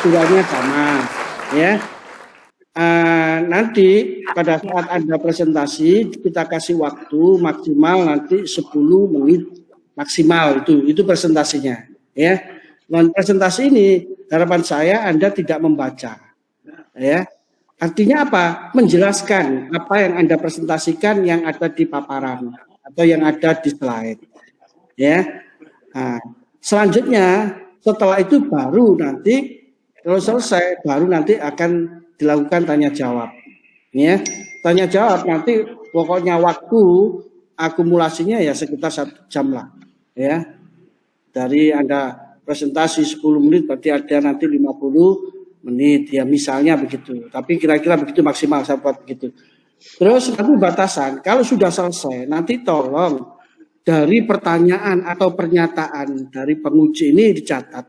prosedurnya sama, ya. Nanti pada saat Anda presentasi, kita kasih waktu maksimal nanti 10 menit maksimal itu presentasinya, ya. Dan presentasi ini harapan saya Anda tidak membaca, ya. Artinya apa? Menjelaskan apa yang Anda presentasikan yang ada di paparan atau yang ada di slide, ya. Nah, selanjutnya setelah itu baru nanti kalau selesai baru nanti akan dilakukan tanya jawab, ya. Tanya jawab nanti pokoknya waktu akumulasinya ya sekitar 1 jam lah, ya. Dari Anda presentasi 10 menit berarti ada nanti 50 menit ya misalnya begitu. Tapi kira-kira begitu maksimal saya buat begitu. Terus nanti batasan kalau sudah selesai nanti tolong dari pertanyaan atau pernyataan dari penguji ini dicatat,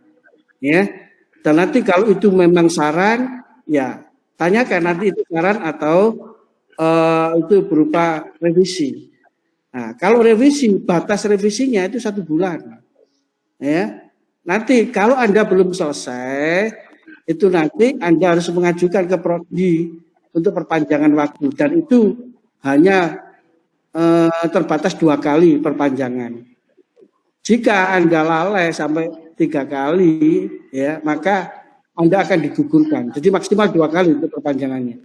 ya. Dan nanti kalau itu memang saran, ya tanyakan nanti itu saran atau itu berupa revisi. Nah, kalau revisi batas revisinya itu 1 bulan, ya. Nanti kalau Anda belum selesai, itu nanti Anda harus mengajukan ke Prodi untuk perpanjangan waktu dan itu hanya terbatas 2 kali perpanjangan. Jika Anda lalai sampai 3 kali, ya maka Anda akan digugurkan. Jadi maksimal 2 kali untuk perpanjangannya.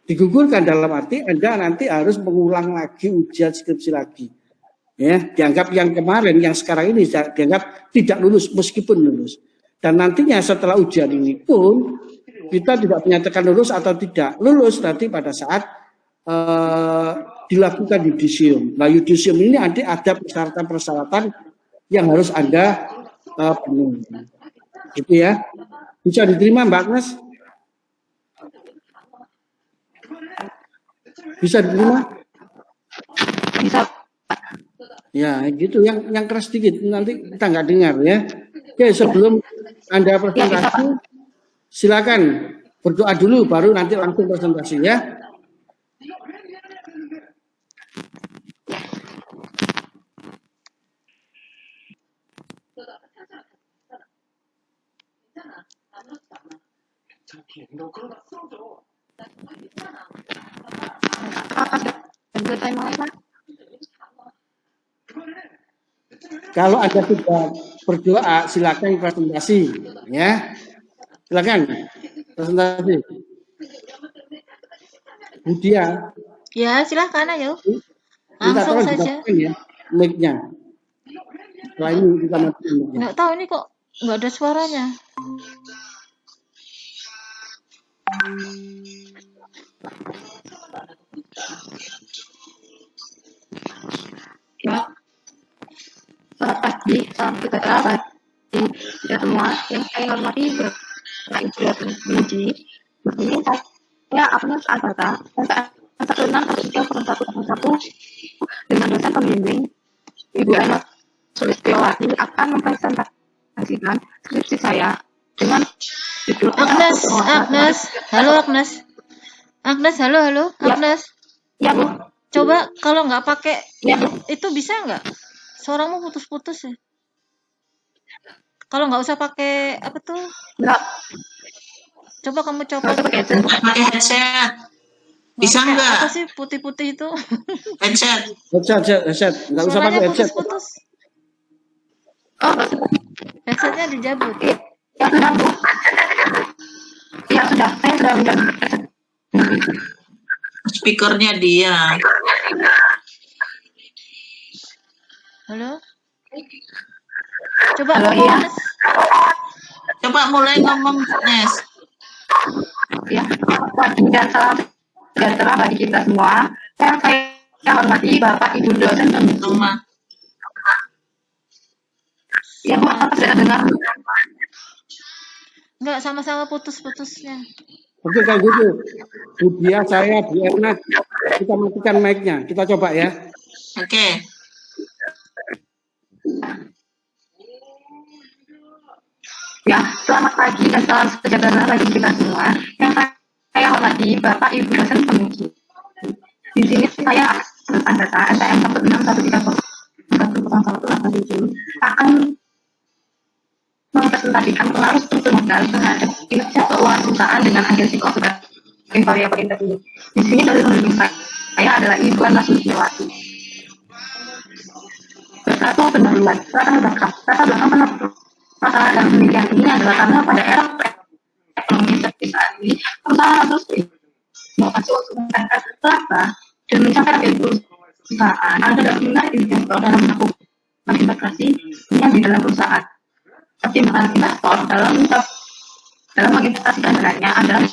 Digugurkan dalam arti Anda nanti harus mengulang lagi ujian skripsi lagi. Ya, dianggap yang kemarin, yang sekarang ini dianggap tidak lulus meskipun lulus. Dan nantinya setelah ujian ini pun kita tidak menyatakan lulus atau tidak lulus nanti pada saat dilakukan yudisium. Nah, yudisium ini nanti ada persyaratan-persyaratan yang harus Anda penuhi. Gitu ya. Bisa diterima Mbak Agnes? Bisa diterima? Bisa. Ya, gitu. Yang keras sedikit nanti kita nggak dengar ya. Oke, sebelum Anda presentasi, silakan berdoa dulu, baru nanti langsung presentasi ya. Kalau Anda sudah berdoa, silakan presentasi, ya. Silakan presentasi. Budia. Ya, silakan ayo. Minta Langsung tolong saja. Ya, mic-nya. Setelah ini kita matiin mic-nya. Nggak tahu ini kok nggak ada suaranya. Ya, selamat pagi, salam sejahtera bagi kita semua yang saya hormati Bapak Ibu dan penguji. Begini saya Agnes Azata, SKS 161301 dengan dosen pembimbing Ibu Enos Sulistiowati akan mempresentasikan skripsi saya dengan judul Agnes, halo Agnes. Agnes, halo, ya. Agnes. Ya, Bu. Coba kalau nggak pakai Ya, Bu. itu bisa nggak? Suaramu putus-putus ya. Kalau nggak usah pakai apa tuh? Enggak. Coba kamu coba pakai headset. Bisa nggak? Apa sih putih-putih itu? Headset. Headset. Nggak usah pakai Suaranya headset. putus-putus. Oh, Headsetnya dijabut. ya sudah, Bu. Ya sudah, saya sudah menjadi. Speakernya dia. Halo? Coba Halo, ngomong, iya. Nes. Coba mulai ngomong, Nes. Ya, dan salam sejahtera bagi kita semua. Yang saya hormati Bapak Ibu dosen pembimbing. Rumah. Ya, Bu, apa sudah dengar? Enggak, sama-sama putus-putusnya. Oke, kalau gitu. Budia, saya, Bu Erna, kita matikan mic-nya. Kita coba ya. Oke. Ya, selamat pagi dan salam sejahtera bagi kita semua. Yang saya hormati Bapak Ibu dosen pembimbing. Di sini saya Andata STM 161301 akan mempresentasikan pengaruh struktur modal terhadap kinerja keuangan perusahaan dengan agensi kos sebagai variabel interview. Di sini dari pembimbing saya adalah Ibu Anna Suciawati. Bersatu pendahuluan, latar belakang masalah dalam penelitian ini adalah karena pada era ekonomi seperti saat ini, perusahaan harus berinovasi untuk meningkatkan laba dan mencapai target perusahaan agar menarik investor dalam melakukan investasi yang di dalam perusahaan. Pertimbangan investor dalam menginvestasikan dananya adalah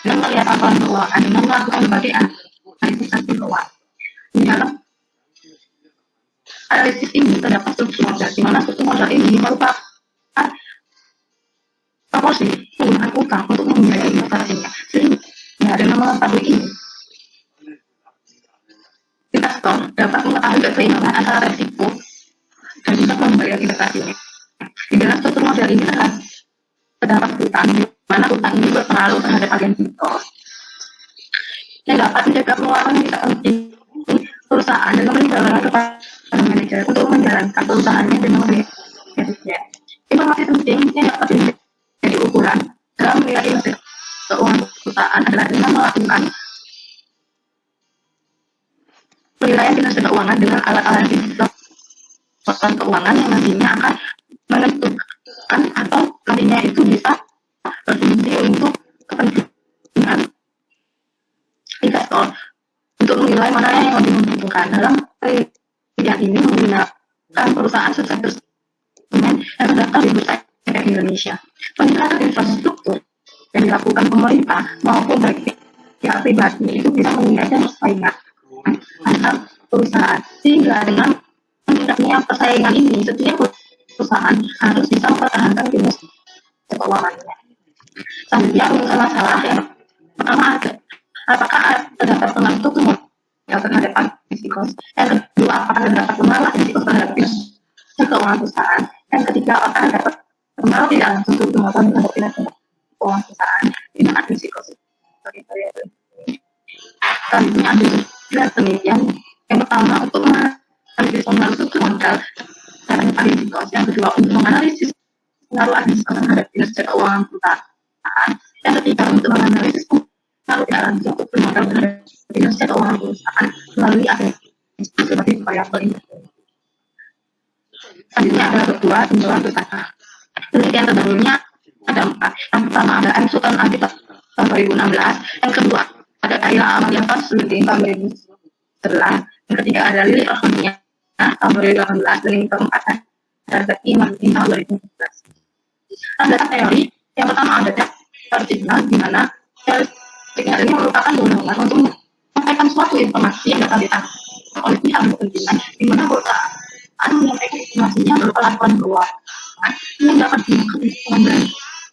dengan melihat laporan keuangan dengan melakukan berbagai analisis keuangan. Di dalam analisis ini terdapat struktur modal, di mana struktur modal ini merupakan proporsi penggunaan utang untuk membiayai investasinya. Sehingga dengan mengetahui ini, investor dapat mengetahui keseimbangan antara risiko dan bisa membayar investasinya. Di dalam struktur modal ini terdapat utang, di mana utang ini berpengaruh terhadap agensi kos yang dapat menjaga pengeluaran yang tidak penting perusahaan dan memberikan kepada manajer untuk menjalankan perusahaannya dengan lebih efisien. Informasi penting yang dapat menjadi ukuran dalam melihat kinerja keuangan perusahaan adalah dengan melakukan penilaian kinerja keuangan dengan alat-alat keuangan yang nantinya akan menentukan atau nantinya itu bisa berfungsi untuk kepentingan investor untuk menilai mana yang lebih menguntungkan. Dalam penelitian ini menggunakan perusahaan sukses instrumen yang terdaftar di Bursa Efek Indonesia. Peningkatan infrastruktur yang dilakukan pemerintah maupun baik pihak pribadi itu bisa meningkatkan persaingan antar perusahaan, sehingga dengan meningkatnya persaingan ini setiap perusahaan harus bisa mempertahankan kinerja keuangannya. Selanjutnya rumusan masalah yang pertama ada apakah terdapat pengaruh struktur modal terhadap agensi kos, yang kedua apakah terdapat pengaruh agensi kos terhadap kinerja keuangan perusahaan, yang ketiga apakah terdapat pengaruh tidak langsung struktur modal terhadap kinerja keuangan perusahaan dengan agensi kos sebagai variabel. Selanjutnya ada penelitian yang pertama untuk menganalisis pengaruh struktur modal terhadap agensi kos, yang kedua untuk menganalisis pengaruh agensi kos terhadap kinerja keuangan perusahaan, yang ketiga untuk menganalisis pengaruh tidak langsung struktur modal terhadap kinerja keuangan perusahaan melalui agensi sebagai variabel ini. Selanjutnya ada kedua tinjauan pustaka. Penelitian terbarunya ada 4. Yang pertama ada M. Sultan Abid tahun 2016. Yang kedua ada Kayla Amalia Fasluddin tahun 2011. Yang ketiga ada Lili Orhonia tahun 2018. Dan yang keempat ada Zaki Martin tahun 2017. Ada teori. Yang pertama ada teori signal, di mana teori signal ini merupakan dorongan untuk menyampaikan suatu informasi yang dapat ditangkap oleh pihak berkepentingan, di mana perusahaan menyampaikan informasinya berupa laporan keuangan yang dapat dimakan oleh pengambilan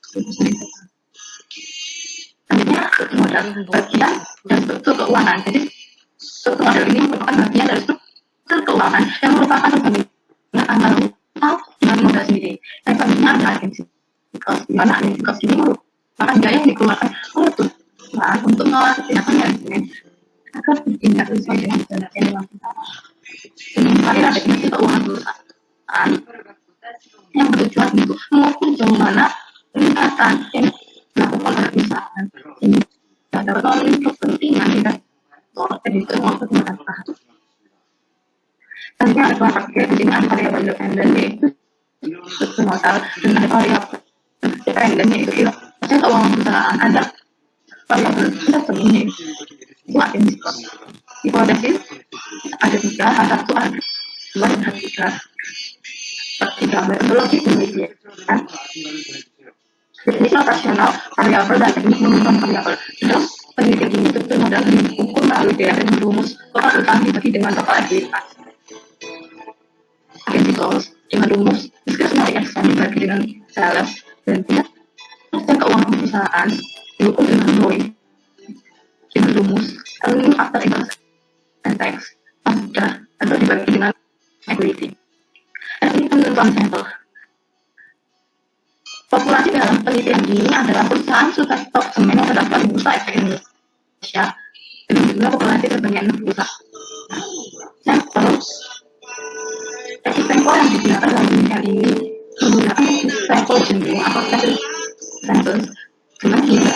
keputusan. Selanjutnya struktur modal bagian dan struktur keuangan. Jadi struktur modal ini merupakan bagian dari struktur keuangan yang merupakan perbandingan antara utang dengan modal sendiri. Dan selanjutnya adalah agensi kos, di mana agensi kos ini merupakan biaya yang dikeluarkan oleh perusahaan untuk mengelola tindakan manajemen agar bertindak sesuai dengan standar yang dilakukan. Kemudian ada kinerja keuangan perusahaan yang bertujuan untuk mengukur sejauh mana peningkatan yang dilakukan oleh perusahaan ini dapat memenuhi kepentingan investor dan itu maupun pemerintah. Selanjutnya ada kelompok di sini ada variabel independen yaitu struktur modal, dan ada variabel dependen yaitu kinerja keuangan perusahaan. Ada variabel independen itu agensi kos. Hipotesis ada 3, ada 1, ada 2, dan ada 3. Metodologi penelitian, definisi operasional variabel dan teknik menentukan variabel. Dalam penelitian ini struktur modal diukur melalui daya dan rumus total utang dibagi dengan total ekuitas agensi kos dengan rumus diskresi ekstern dibagi dengan sales, dan kinerja keuangan perusahaan diukur dengan ROI dengan rumus earning after interest and tax sudah atau dibagi dengan equity. Ini penentuan sampel. Populasi dalam penelitian ini adalah perusahaan sukses top semen yang terdaftar di Bursa Efek Indonesia dengan jumlah populasi terbanyak 6 perusahaan. Sampel sampel yang digunakan dalam penelitian ini menggunakan sampel cenderung atau sampel terus dengan tidak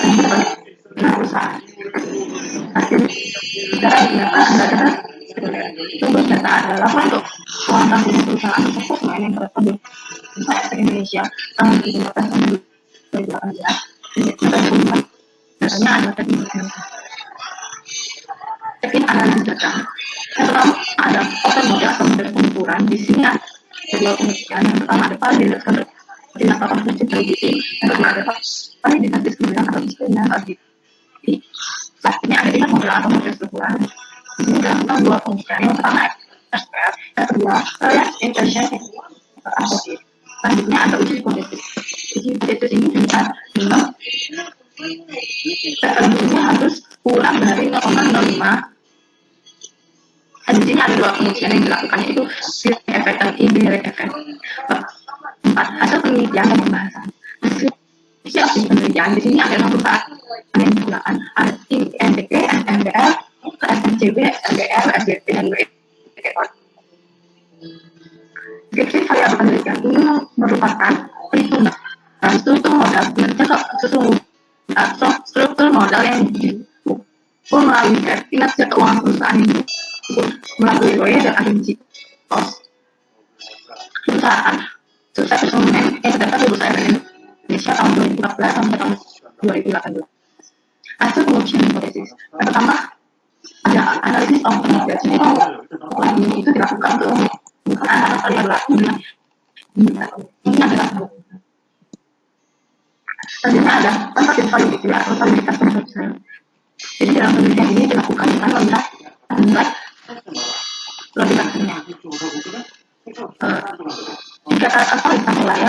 dengan perusahaan. Hasil secara data adalah sumber data adalah untuk penguatan perusahaan sukses yang tertentu di Indonesia tahun 2018. Datanya adalah teknik analisis data. Yang pertama ada open model atau model pengukuran. Di sini ada dua penelitian. Yang pertama ada validated tindakan fungsi televisi. Yang kedua ada validated diskriminasi atau diskriminasi. Ini ada tiga model atau model struktural. Di sini dilakukan dua penelitian. Yang pertama SPR, yang kedua intention asosiasi. Selanjutnya ada uji hipotesis. Uji hipotesis ini bisa selanjutnya harus kurang dari 0,05. Dan di sini ada dua penelitian yang dilakukan, yaitu efek dan indirect efek. 4. Hasil penelitian dan pembahasan. Hasil penelitian di sini ada 6 perusahaan yang digunakan, ada INDP, SMBL, SMCB, SMBL, SGP, dan BPO. Deskripsi variabel penelitian ini merupakan perhitungan struktur modal struktur modal yang diukur melalui kinerja keuangan perusahaan ini melalui ROE dan agensi cost. Perusahaan sukses instrumen yang terdapat di Bursa Efek Indonesia tahun 2014 sampai tahun 2018. Hasil pengujian hipotesis. Yang pertama ada analisis optimal. Ini itu dilakukan untuk menentukan antara variabel ini adalah selanjutnya ada kuantitatif validity atau validitas konseptual. Jadi dalam penelitian ini dilakukan dengan melihat nilai probabilitasnya. Jika kualitas nilai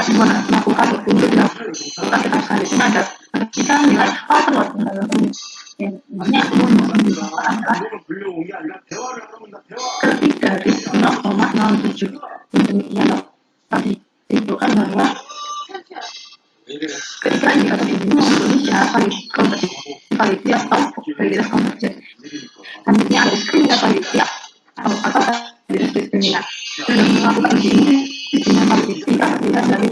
melakukan untuk dilakukan kita selanjutnya ada kita nilai output yang namanya adalah lebih dari 0,07. Demikian tadi ditentukan bahwa ketika indikator ini Indonesia validity atau validitas konvergen. Selanjutnya ada diskriminasi validity atau validitas diskriminasi. Dan melakukan uji ini diskriminasi validity dilihat dari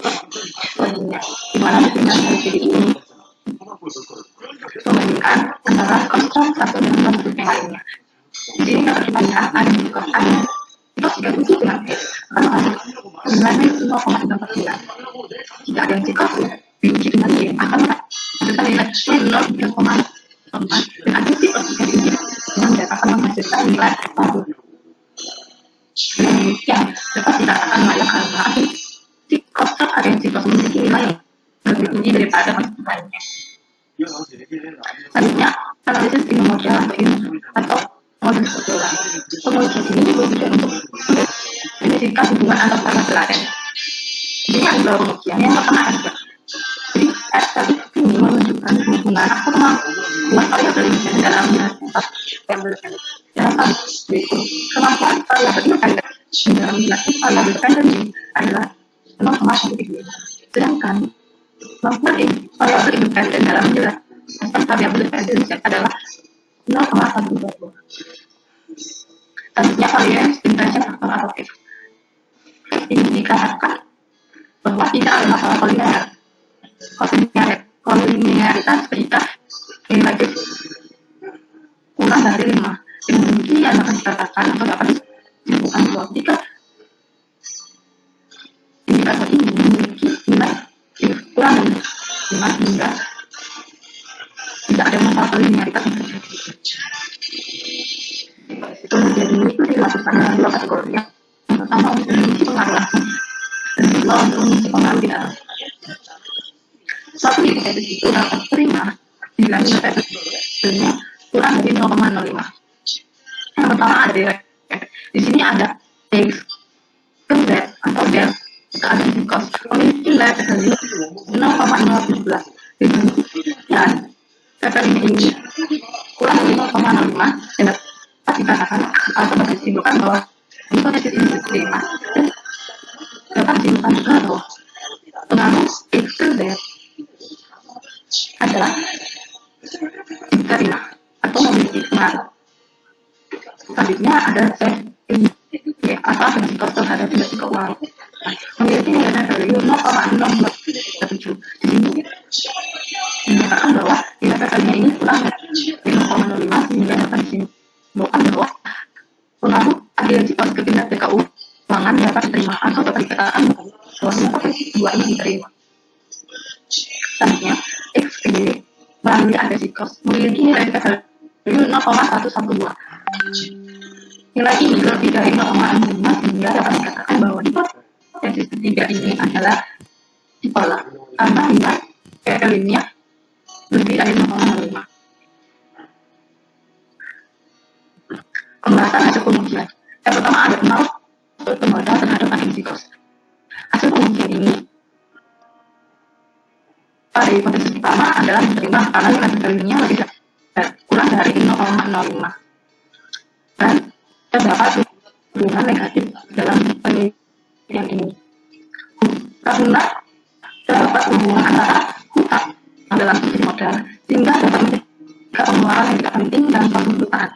selanjutnya, di mana diskriminasi validity ini membandingkan antara konsep satu dengan konsep yang lainnya. Di sini kalau kita lihat ada itu tidak uji dengan kalau hasil nilainya 0,39. Jika ada yang cikos diuji dengan Y akan menghasilkan nilai 0,4 dan agensi perhatikan ini dengan akan menghasilkan nilai 40. Demikian dapat dikatakan layak karena agensi konsep agensi kos memiliki nilai yang lebih tinggi daripada konsep lainnya. Selanjutnya analisis model atau model struktural. Pengujian ini dibutuhkan untuk mendefinisikan hubungan antar variabel lain. Jadi ada dua pengujian. Yang pertama ada jadi tadi ini menunjukkan hubungan atau kemampuan variabel ini dalam kemampuan variabel independen dalam menjelaskan variabel dependensi adalah 0,1. Sedangkan kemampuan variabel independen dalam menjelaskan variabel dependensi adalah 0,1. Selanjutnya variance intention faktor atau F. Ini dikatakan bahwa tidak ada masalah kolinialitas ketika nilai kurang dari 5. Yang demikian dapat dikatakan atau dapat disebutkan bahwa jika indikator ini memiliki nilai kurang dari 5 hingga tidak ada masalah kolinialitas yang terjadi. Kemudian ini itu dilakukan dengan dua kategori. Yang pertama untuk mengisi pengaruh langsung dan kedua untuk mengisi pengaruh tidak langsung. Suatu hipotesis itu dapat terima bila nilai hasilnya kurang dari 0,05. Yang pertama ada direct. Di sini ada X ke Z atau del keadaan cost memiliki nilai value 0,017. Dan value ini kurang dari 0,05 dan dapat dikatakan atau dapat disimpulkan bahwa hipotesis ini diterima dan dapat disimpulkan juga bahwa pengaruh X ke Z adalah diterima atau memiliki pengaruh. Selanjutnya ada atau agensi kos terhadap industri keuangan memiliki nilai value 0,017. Di sini keuangan dapat diterima atau dapat dikatakan bahwa dua ini diterima. Selanjutnya, XPD melalui adresi kos memiliki nilai value 0,112. Nilai ini lebih dari 0,65 sehingga dapat dikatakan bahwa hipotesis ketiga ini adalah ditolak karena nilai value-nya lebih dari 0,05. Pembahasan hasil pengujian. Yang pertama ada pengaruh pemodal terhadap agensi kos. Hasil pengujian ini pada hipotesis pertama adalah diterima karena nilai value-nya lebih kurang dari 0,05 dan terdapat hubungan negatif dalam penelitian ini. Karena terdapat hubungan antara hutang dalam sisi modal sehingga dapat mencegah pengeluaran yang tidak penting dan suatu perusahaan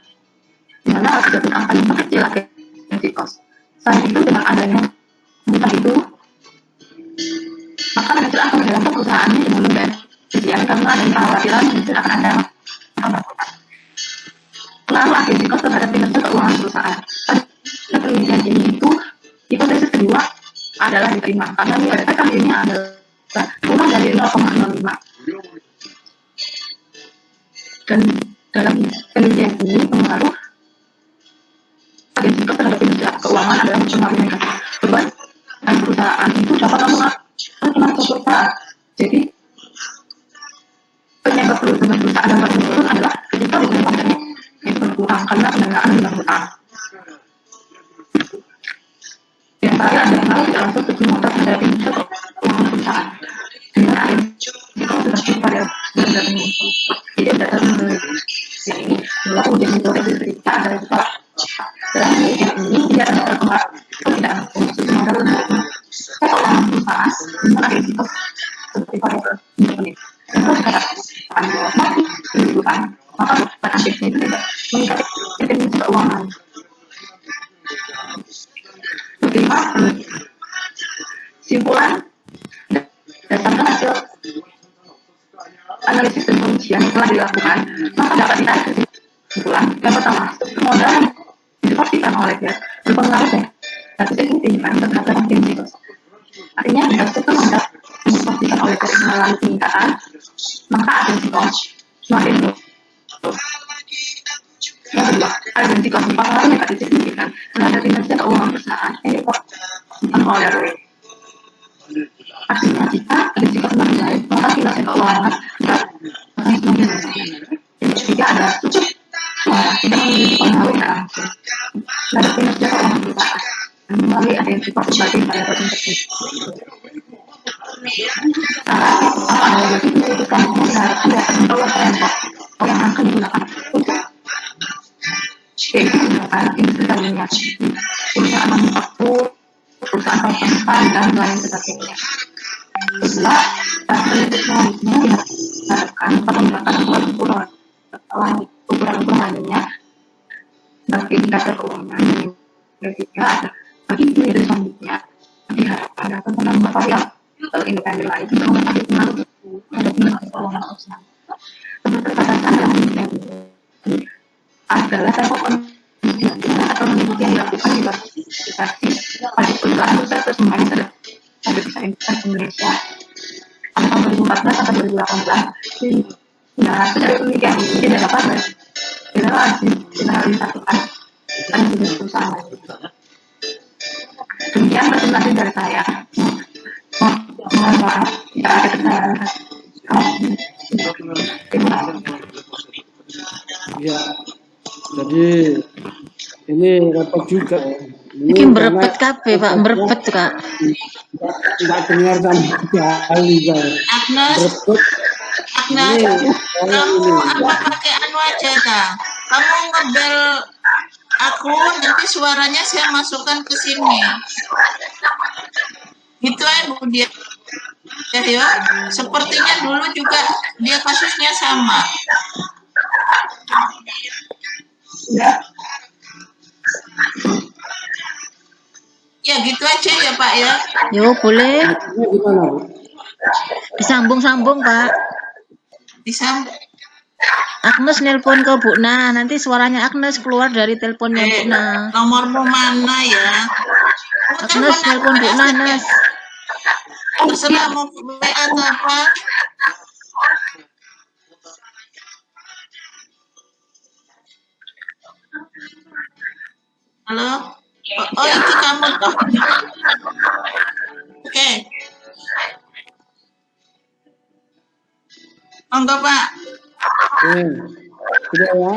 di mana harga hutang paling kecil agensi kos. Selain itu dengan adanya hutang itu maka penghasilan akan dalam perusahaannya dengan mudah sekian karena ada kekhawatiran hasil akan ada pengaruh agensi kos terhadap kinerja keuangan perusahaan. Pada penelitian ini itu hipotesis kedua adalah diterima karena nilai value-nya adalah kurang dari 0,05 dan dalam penelitian ini pengaruh agensi kos terhadap kinerja keuangan adalah pengaruh negatif. Beban dan perusahaan itu dapat mempengaruhi perusahaan. Jadi penyebab perusahaan dapat menurun adalah ketika pengeluarannya yang berkurang karena pendanaan dengan hutang. Yang terakhir adalah pengaruh tidak langsung sejumlah terhadap kinerja keuangan perusahaan. Dengan agensi kos terhadap pada kinerja ini. Jadi berdasarkan penelitian ini, bahwa ujian hipotesis ketika adalah ditolak. Dalam penelitian ini tidak ada perkembangan tidak untuk sejumlah terhadap keuangan perusahaan dengan agensi kos seperti pada independen. Dan kalau dikatakan bahwa masih kehidupan, maka bukan agensi itu tidak meningkatkan kinerja keuangan. Bagaimana simpulan berdasarkan hasil analisis dan pengujian yang telah dilakukan, maka dapat ditarik kesimpulan. Yang pertama, modal yang dipastikan oleh dia berpengaruh dan signifikan terhadap agensi kos. Artinya, jika struktur modal yang dipastikan oleh dia mengalami peningkatan, maka agensi kos semakin turun. Yang kedua, agensi kos berpengaruh negatif signifikan terhadap kinerja keuangan perusahaan yang dipastikan oleh dia. Artinya, jika agensi kos semakin baik, maka kinerja keuangan akan semakin baik. Yang ketiga adalah struktur modal tidak memiliki pengaruh yang langsung terhadap kinerja keuangan perusahaan melalui agensi kos sebagai variabel integrasi. Adalah bagi keputusan terhadap pengeluaran yang akan digunakan untuk yaitu misalkan investasinya perusahaan manufaktur, perusahaan perbankan dan lain sebagainya. Kedua, penelitian selanjutnya diharapkan pengembangan ukuran lainnya bagi indikator keuangan. Yang ketiga, bagi penelitian selanjutnya diharapkan dapat menambah variabel independen lain untuk mengetahui pengaruh terhadap kinerja keuangan perusahaan. Berdasarkan dalam penelitian ini adalah sampel penelitian atau penelitian yang dilakukan di aplikasi pada perusahaan besar semuanya ada bisa Indonesia pada tahun 2014 sampai 2018. Nah, dari penelitian ini tidak dapat generalisasikan dan jenis perusahaan. Demikian presentasi dari saya. Mohon maaf tidak ada kesalahan. Terima kasih. Ya, jadi ini repot juga. Bikin berepet kabeh, Pak, berepet, Kak. Enggak dengar sama sekali, Pak. Agnes, Berepet. Agnes, kamu apa pakai anu aja ta? Kamu ngebel aku, nanti suaranya saya masukkan ke sini. Gitu aja Bu dia. Ya, sepertinya dulu juga dia kasusnya sama. Ya gitu aja ya Pak ya. Yo, boleh. Gimana? Disambung-sambung, Pak. Disambung. Agnes nelpon ke Bu Na, nanti suaranya Agnes keluar dari teleponnya Bu Na. Nomormu mana ya? Kamu Agnes telepon aku nelpon Bu Na, WhatsApp ya? Nes. Terserah mau WA atau apa. Halo? Oh, itu kamu toh. Oke. Monggo, Pak. Sudah ya.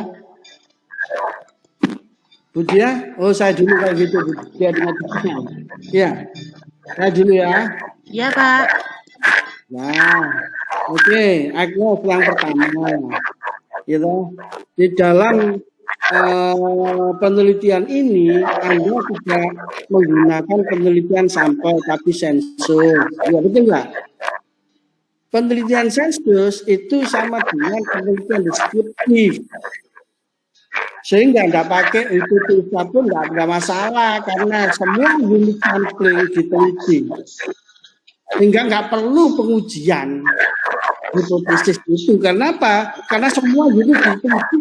Bu Dia, oh saya dulu kayak gitu, Bu Dia dengan temannya. Iya, saya dulu ya. Iya, Pak. Nah, oke, Agnes yang pertama, gitu. Di dalam penelitian ini Anda tidak menggunakan penelitian sampel tapi sensus, ya betul nggak? Penelitian sensus itu sama dengan penelitian deskriptif. Sehingga nggak pakai hipotesis pun nggak ada masalah karena semua unit sampling diteliti. Sehingga nggak perlu pengujian hipotesis itu. Karena apa? Karena semua unit diteliti.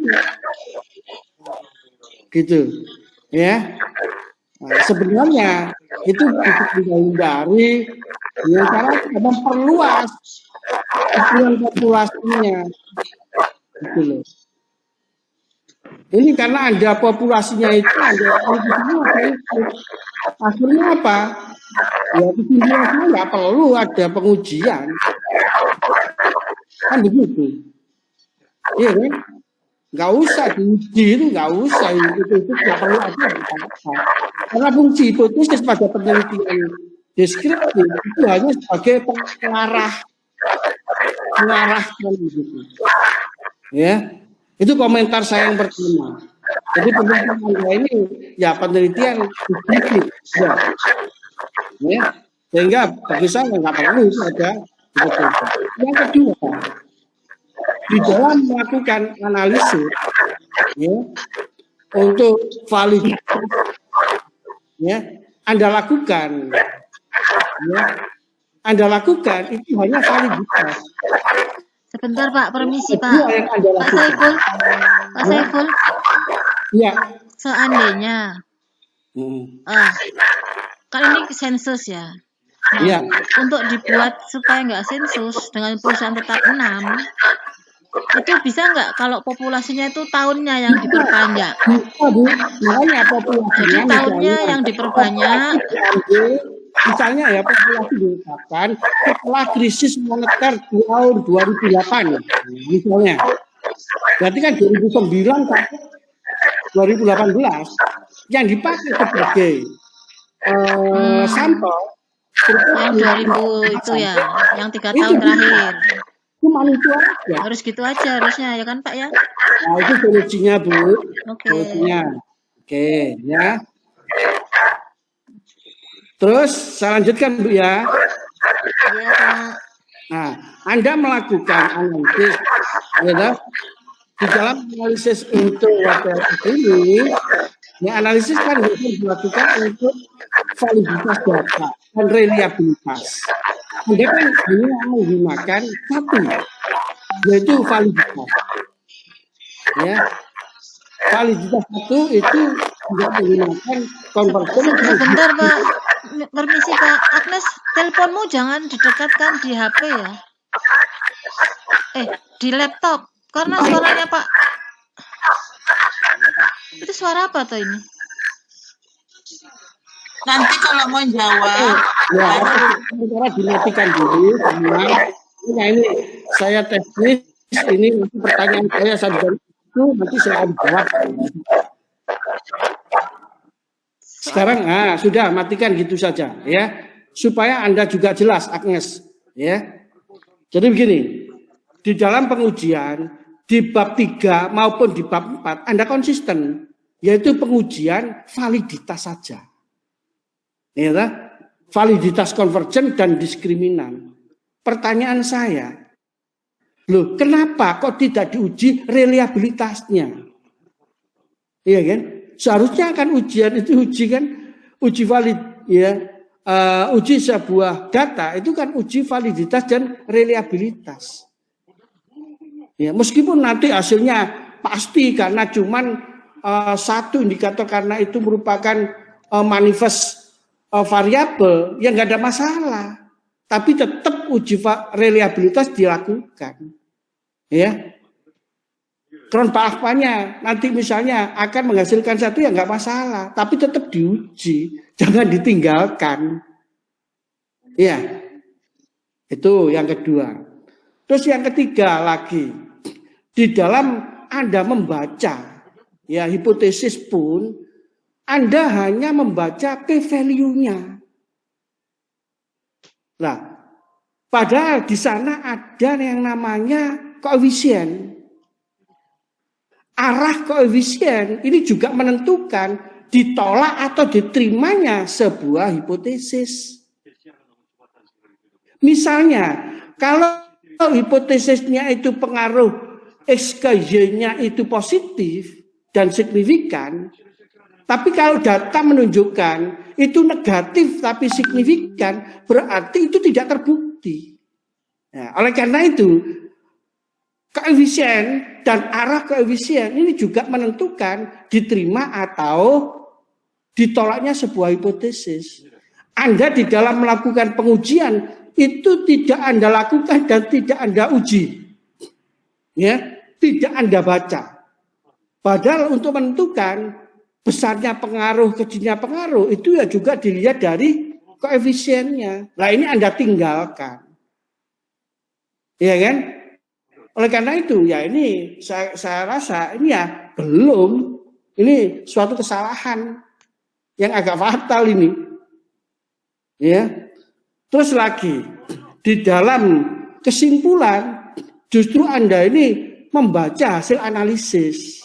Gitu. Ya. Nah, sebenarnya itu bisa dihindari dengan cara memperluas ukuran populasinya. Gitu loh. Ini karena ada populasinya itu ada akhirnya apa? Ya kesimpulannya nggak perlu ada pengujian, kan begitu? Iya kan? Nggak usah diuji itu nggak usah itu nggak perlu ada. Karena fungsi hipotesis pada penelitian deskriptif itu hanya sebagai pengarahkan begitu. Ya. Itu komentar saya yang pertama. Jadi penelitian Anda ini ya penelitian deskriptif. Ya. Sehingga bagi saya nggak perlu itu ada. Yang kedua, di dalam melakukan analisis ya, untuk validitas ya, Anda lakukan itu hanya validitas. Sebentar Pak, permisi Pak. Yang Anda Pak lakukan. Saiful. Pak Saiful. Ya. Seandainya kan ini sensus ya. Nah, Iya. untuk dibuat supaya nggak sensus dengan perusahaan tetap 6, itu bisa nggak kalau populasinya itu tahunnya yang diperbanyak? Bisa Bu, makanya populasinya. Jadi tahunnya yang diperbanyak. Misalnya ya populasi ditetapkan setelah krisis moneter tahun 2008 misalnya. Berarti kan 2009 sampai 2018 yang dipakai sebagai sampel yang 2000 itu ya, yang 3 tahun terakhir. Cuma itu aja. Harus gitu aja harusnya ya kan Pak ya? Nah itu solusinya Bu. Oke. Solusinya. Oke ya. Terus saya lanjutkan Bu ya. Iya Pak. Nah, Anda melakukan analisis, ya, di dalam analisis untuk water ini, ya analisis kan bisa dilakukan untuk validitas data dan reliabilitas. Anda kan hanya menggunakan satu, yaitu validitas. Ya, validitas satu itu tidak menggunakan konversi. Sebentar Pak, permisi Pak. Agnes, teleponmu jangan didekatkan di HP ya. Di laptop. Karena suaranya Pak. Itu suara apa tuh ini? Nanti kalau mau jawab, Ya, sementara dimatikan dulu semua. Nah, ini saya teknis, ini nanti pertanyaan saya dari itu nanti saya akan jawab. Sekarang sudah matikan gitu saja ya, supaya Anda juga jelas Agnes ya. Jadi begini, di dalam pengujian di bab 3 maupun di bab 4 Anda konsisten, yaitu pengujian validitas saja. Ya, validitas konvergen dan diskriminan. Pertanyaan saya, loh kenapa kok tidak diuji reliabilitasnya? Iya kan? Seharusnya kan ujian itu uji valid ya, uji sebuah data itu kan uji validitas dan reliabilitas. Ya, meskipun nanti hasilnya pasti karena cuman satu indikator karena itu merupakan manifest variabel, ya nggak ada masalah. Tapi tetap uji reliabilitas dilakukan. Ya, Kronbach-nya nanti misalnya akan menghasilkan satu ya nggak masalah, tapi tetap diuji, jangan ditinggalkan. Ya, itu yang kedua. Terus yang ketiga lagi, di dalam Anda membaca ya hipotesis pun, Anda hanya membaca p-value-nya. Nah, padahal di sana ada yang namanya koefisien. Arah koefisien ini juga menentukan ditolak atau diterimanya sebuah hipotesis. Misalnya, kalau hipotesisnya itu pengaruh X ke Y-nya itu positif dan signifikan, tapi kalau data menunjukkan itu negatif tapi signifikan, berarti itu tidak terbukti. Nah, oleh karena itu, koefisien dan arah koefisien ini juga menentukan diterima atau ditolaknya sebuah hipotesis. Anda di dalam melakukan pengujian itu tidak Anda lakukan dan tidak Anda uji. Ya, tidak Anda baca. Padahal untuk menentukan besarnya pengaruh, kecilnya pengaruh itu ya juga dilihat dari koefisiennya. Nah, ini Anda tinggalkan. Ya kan? Oleh karena itu ya ini saya rasa ini ya belum, ini suatu kesalahan yang agak fatal ini. Ya. Terus lagi di dalam kesimpulan justru Anda ini membaca hasil analisis.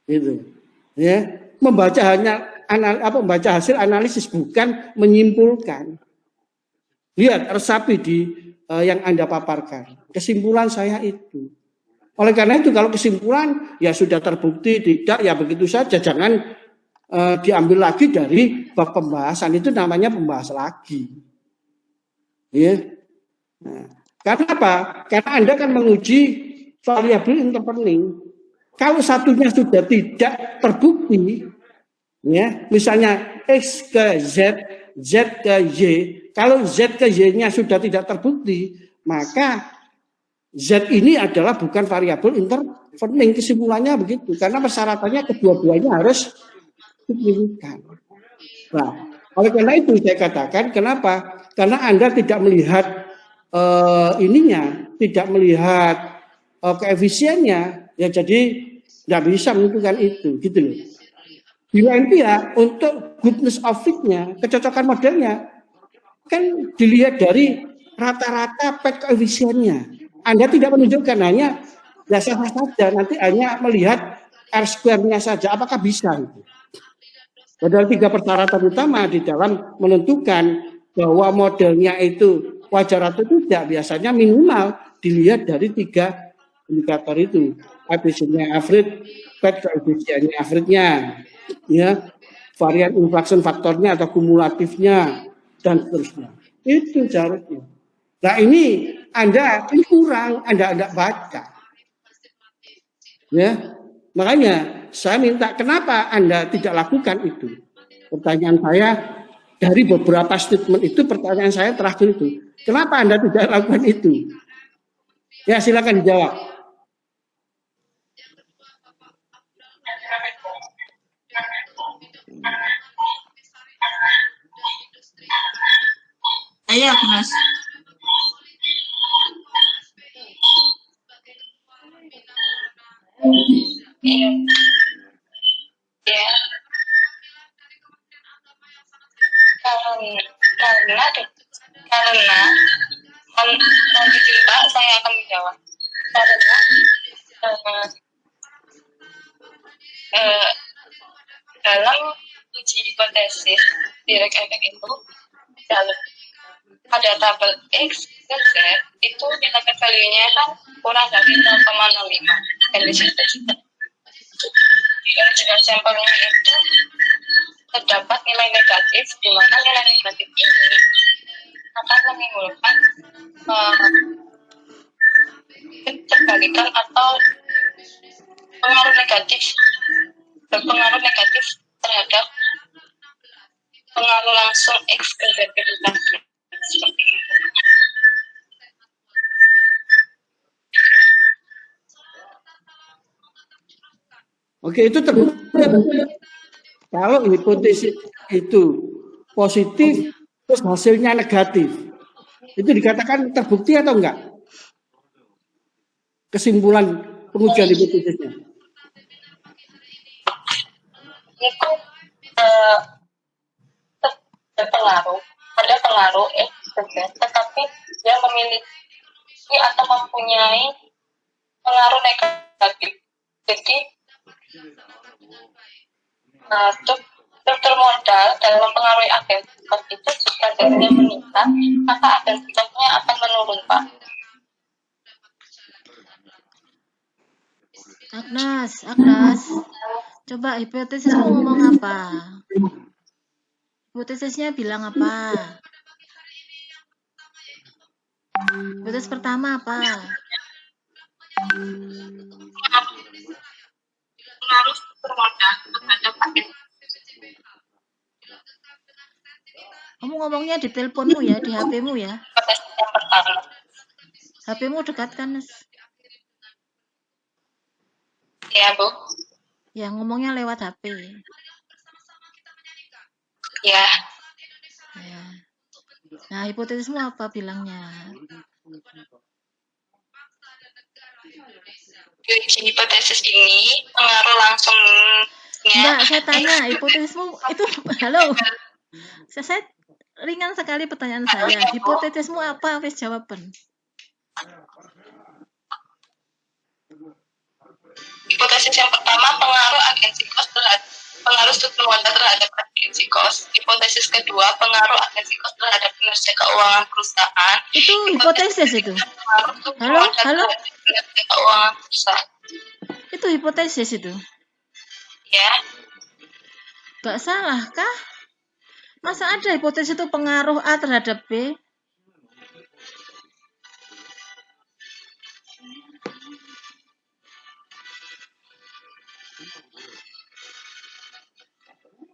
Gitu. Ya, membaca membaca hasil analisis bukan menyimpulkan. Lihat, resapi di yang Anda paparkan. Kesimpulan saya itu. Oleh karena itu kalau kesimpulan ya sudah terbukti tidak ya begitu saja, jangan diambil lagi dari bab pembahasan, itu namanya pembahas lagi. Ya. Nah, karena apa? Karena Anda kan menguji variabel interpening. Kalau satunya sudah tidak terbukti, ya, misalnya X ke Z, Z ke Y, kalau Z ke Y-nya sudah tidak terbukti, maka Z ini adalah bukan variabel intervening. Kesimpulannya begitu, karena persyaratannya kedua-duanya harus signifikan. Nah, oleh karena itu saya katakan, kenapa? Karena Anda tidak melihat tidak melihat koefisiennya, ya jadi tidak bisa menentukan itu, gitu loh. Di lain pihak, untuk goodness of fit-nya, kecocokan modelnya, kan dilihat dari rata-rata pet koefisiennya. Anda tidak menunjukkan hanya dasar saja, nanti hanya melihat R-square-nya saja, apakah bisa itu? Padahal 3 persyaratan utama di dalam menentukan bahwa modelnya itu wajar atau tidak, biasanya minimal dilihat dari 3 indikator itu. Koefisiennya average, pet koefisiennya average-nya, ya, varian inflation faktornya atau kumulatifnya, dan seterusnya. Itu caranya. Nah ini ini kurang, Anda baca. Ya, makanya saya minta kenapa Anda tidak lakukan itu. Pertanyaan saya dari beberapa statement itu, pertanyaan saya terakhir itu, kenapa Anda tidak lakukan itu? Ya silakan dijawab. Ayo, Mas. Iya. Ya. Karena nanti juga saya akan menjawab. Karena dalam uji hipotesis direct effect itu dalam pada tabel X dan Z itu nilai value-nya kan kurang dari 0,05. Dan di situ juga di original sampelnya itu terdapat nilai negatif, di mana nilai negatif ini akan menimbulkan keterbalikan atau pengaruh negatif berpengaruh negatif terhadap pengaruh langsung X ke Z seperti itu. Oke, itu terbukti. Kalau hipotesis itu positif, terus hasilnya negatif, itu dikatakan terbukti atau enggak? Kesimpulan pengujian hipotesisnya. Itu berpengaruh, ada pengaruh X ke Z, tetapi dia memiliki atau mempunyai pengaruh negatif. Jadi struktur modal dalam mempengaruhi agen sikos itu jika Z-nya meningkat, maka agen sikosnya akan menurun, Pak. Agnes, coba hipotesismu ngomong apa? Hipotesisnya bilang apa? Hipotesis pertama apa? Pengaruh struktur modal terhadap agen. Kamu ngomongnya di teleponmu ya, di HP-mu ya. Hipotesis yang pertama. HP-mu dekat kan, Nes? Ya, Bu. Ya, ngomongnya lewat HP. Ya. Ya. Nah, hipotesismu apa bilangnya? Di hipotesis ini pengaruh langsungnya. Enggak, saya tanya hipotesismu itu halo. Saya ringan sekali pertanyaan saya. Hipotesismu apa? Wis jawaban. Hipotesis yang pertama pengaruh agen sikos terhadap pengaruh struktur modal terhadap agen sikos. Hipotesis kedua pengaruh agen sikos terhadap kinerja keuangan perusahaan. Itu hipotesis itu. Halo. Kinerja keuangan perusahaan. Itu hipotesis itu. Ya. Gak salah kah? Masa ada hipotesis itu pengaruh A terhadap B?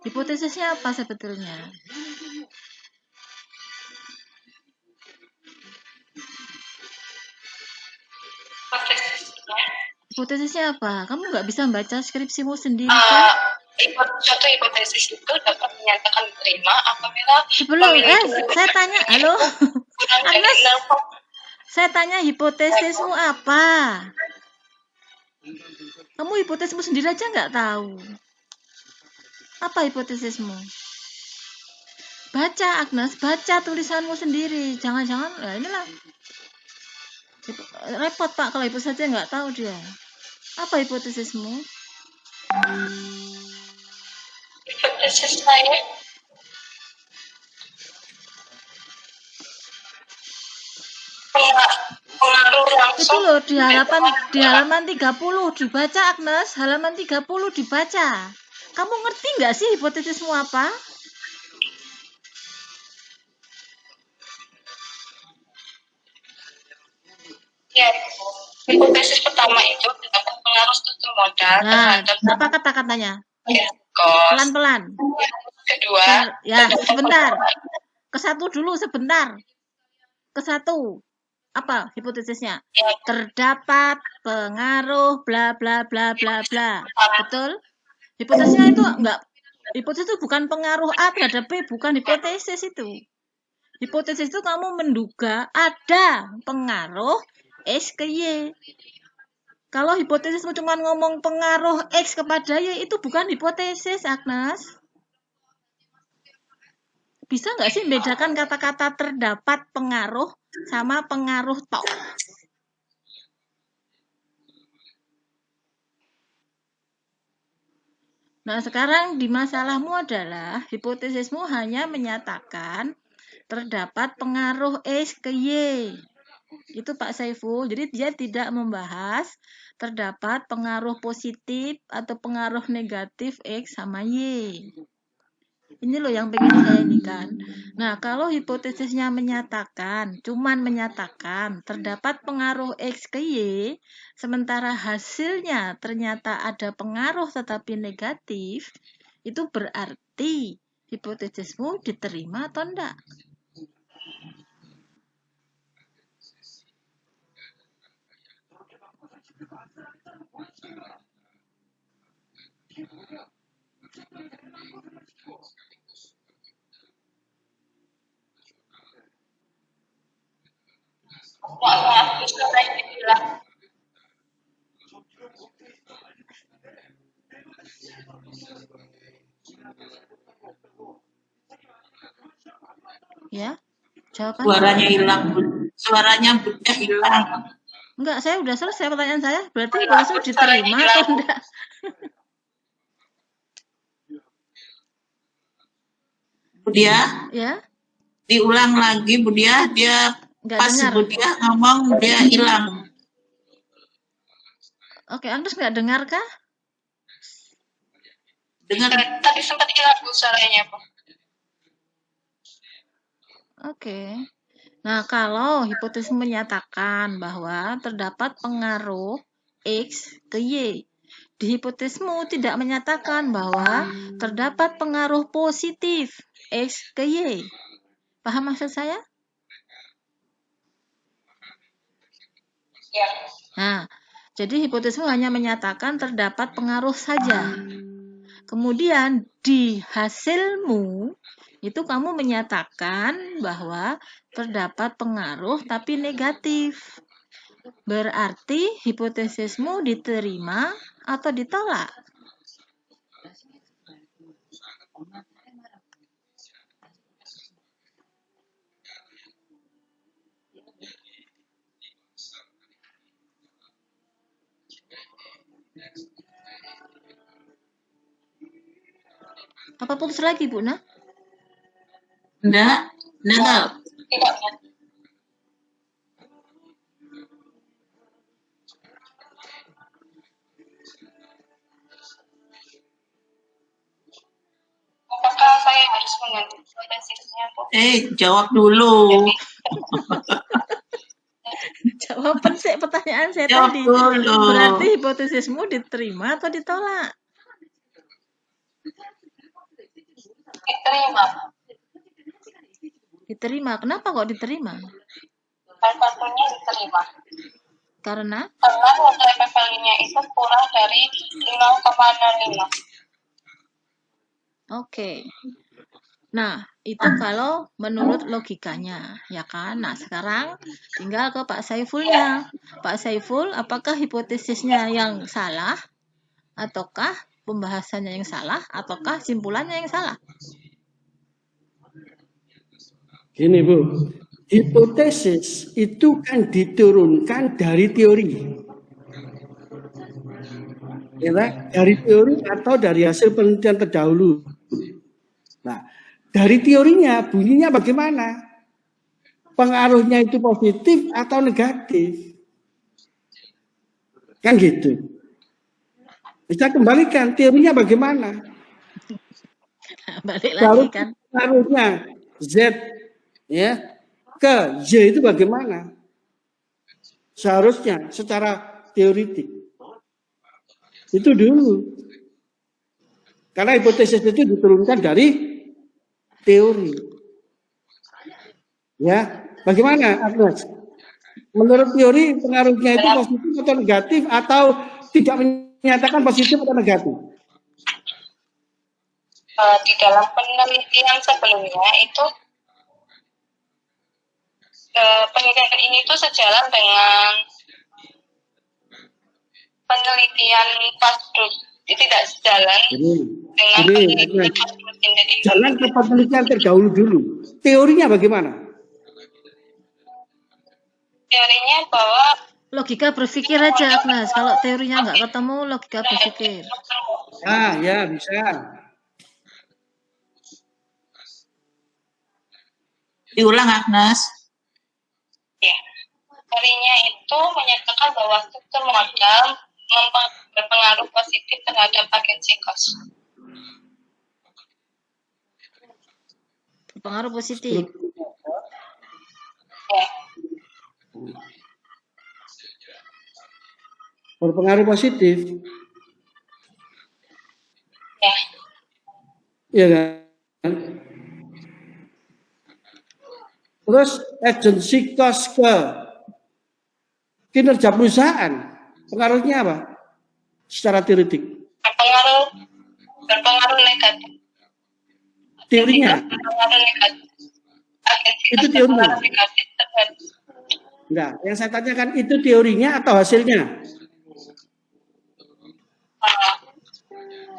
Hipotesisnya apa sebetulnya? Hipotesisnya apa? Kamu nggak bisa membaca skripsimu sendiri kan? Suatu hipotesis itu dapat dinyatakan diterima apabila saya tanya, halo, Agnes, saya tanya hipotesismu apa? Kamu hipotesismu sendiri aja nggak tahu. Apa hipotesismu? Baca, Agnes, baca tulisanmu sendiri. Jangan-jangan, ya inilah. Repot, Pak, kalau hipotesis saja nggak tahu dia. Apa hipotesismu? Hipotesis saya pengaruh langsung. Itu loh di halaman 30 dibaca, Agnes. Halaman 30 dibaca. Kamu ngerti nggak sih hipotesismu apa? Ya, hipotesis pertama itu terdapat pengaruh struktur modal terhadap apa kata-katanya? sikos. Pelan-pelan. Kedua, ya sebentar. Ke satu dulu sebentar. Ke satu. Apa hipotesisnya? Terdapat pengaruh bla bla bla bla bla. Betul? Hipotesisnya itu enggak. Hipotesis itu bukan pengaruh A terhadap B, bukan hipotesis itu. Hipotesis itu kamu menduga ada pengaruh X ke Y. Kalau hipotesismu cuma ngomong pengaruh X kepada Y, itu bukan hipotesis, Agnes. Bisa nggak sih membedakan kata-kata terdapat pengaruh sama pengaruh tok? Nah, sekarang di masalahmu adalah hipotesismu hanya menyatakan terdapat pengaruh X ke Y. Itu Pak Saiful. Jadi dia tidak membahas terdapat pengaruh positif atau pengaruh negatif X sama Y. Ini loh yang pengen saya ini kan. Nah, kalau hipotesisnya menyatakan, cuman menyatakan terdapat pengaruh X ke Y, sementara hasilnya ternyata ada pengaruh tetapi negatif, itu berarti hipotesismu diterima atau enggak? Ya, jawabannya. Suaranya hilang, Bun. Suaranya Bunda hilang. Enggak, saya udah selesai pertanyaan saya. Berarti hipotesismu diterima atau enggak? Budia, Ya, diulang lagi Budia, dia enggak pas dengar. Budia ngomong dia hilang. Oke, Agnes enggak dengar kah? Dengar Tadi sempat hilang Bu suaranya Bu. Oke. Nah, kalau hipotesis menyatakan bahwa terdapat pengaruh X ke Y, di hipotesismu tidak menyatakan bahwa terdapat pengaruh positif X ke Y. Paham maksud saya? Ya. Nah, jadi hipotesismu hanya menyatakan terdapat pengaruh saja. Kemudian di hasilmu itu kamu menyatakan bahwa terdapat pengaruh tapi negatif. Berarti hipotesismu diterima atau ditolak? Apa putus lagi, Bu? Nah? enggak tahu. Tidak. Apakah saya harus mengganti hipotesisnya Bu? Jawab dulu. Jawaban sih pertanyaan saya Jawab tadi. dulu. Berarti hipotesismu diterima atau ditolak? Diterima. Diterima. Kenapa kok diterima? Salah satunya diterima. Karena Karena nilai PPL-nya itu kurang dari 0,05. Oke. Nah, itu kalau menurut logikanya, ya kan? Nah, sekarang tinggal ke Pak Saifulnya. Pak Saiful, apakah hipotesisnya yang salah? Ataukah pembahasannya yang salah? Ataukah simpulannya yang salah? Gini Bu, hipotesis itu kan diturunkan dari teori. Ya, dari teori atau dari hasil penelitian terdahulu. Nah, dari teorinya bunyinya bagaimana? Pengaruhnya itu positif atau negatif? Kan gitu. Bisa kembalikan teorinya bagaimana? Balik lagi kan. Pengaruhnya Z ya ke Y itu bagaimana? Seharusnya secara teoritik. Itu dulu. Karena hipotesis itu diturunkan dari teori. Ya, bagaimana Agnes? Menurut teori pengaruhnya itu positif atau negatif atau tidak menyatakan positif atau negatif? Di dalam penelitian sebelumnya itu penelitian ini tuh sejalan dengan penelitian Pasteur. Tidak sejalan dengan penelitian Pasteur. Jangan ke penelitian terdahulu dulu. Teorinya bagaimana? Teorinya bahwa Logika berpikir aja, Agnes. Kalau teorinya nggak ketemu, logika berpikir. Ah, ya bisa. Diulang Agnes. ya, teorinya itu menyatakan bahwa struktur modal berpengaruh positif terhadap agensi cost. Berpengaruh positif. Berpengaruh positif. Ya. Iya kan? Terus agensi cost ke kinerja perusahaan, pengaruhnya apa? Secara teoretik. Berpengaruh negatif. Teorinya? Berpengaruh negatif. Itu teorinya? Enggak, yang saya tanyakan itu teorinya atau hasilnya?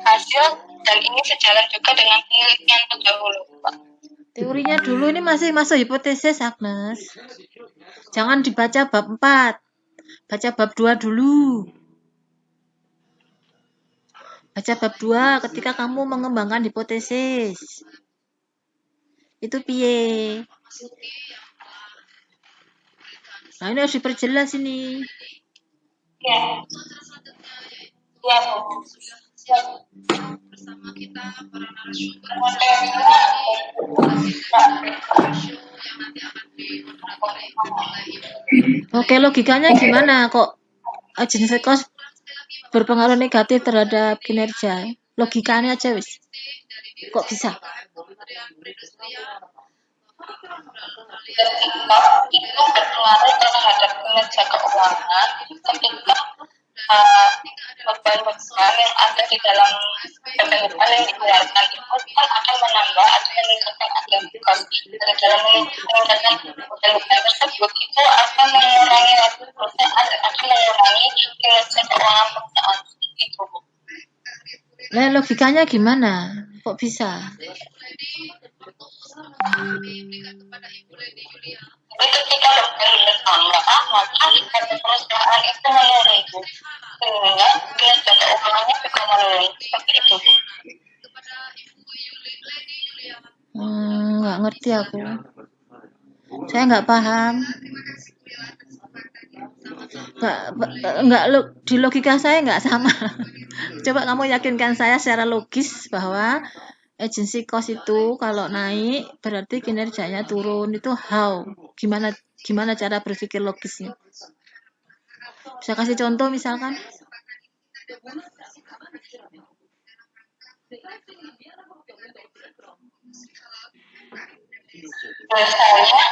Hasil dan ini sejalan juga dengan penelitian terdahulu, Pak. Teorinya dulu ini masih masuk hipotesis, Agnes. Jangan dibaca bab 4. Baca bab 2 dulu. Baca bab 2 ketika kamu mengembangkan hipotesis. Itu piye? Nah, ini harus diperjelas ini. Ya. Ya, Bu. Ya. Oke, logikanya gimana kok agency cost berpengaruh negatif terhadap kinerja? Logikanya aja wis. Kok bisa? Ketika itu berpengaruh terhadap kinerja keuangan ketika beban-beban yang ada di dalam beban yang dikeluarkan itu kan akan menambah atau meningkatkan agensi cost. Dari dalam meningkatkan beban-beban tersebut itu akan mengurangi laju perusahaan dan akan mengurangi kinerja keuangan perusahaan itu. Nah, logikanya gimana? Kok bisa? Jadi ketika beban bertambah, maka harga perusahaan itu menurun, sehingga kinerja keuangannya juga menurun. Seperti itu. Nggak ngerti aku. Saya nggak paham. Di logika saya nggak sama. Coba kamu yakinkan saya secara logis bahwa agency cost itu kalau naik berarti kinerjanya turun. Itu how? Gimana cara berpikir logisnya? Bisa kasih contoh misalkan? Biasanya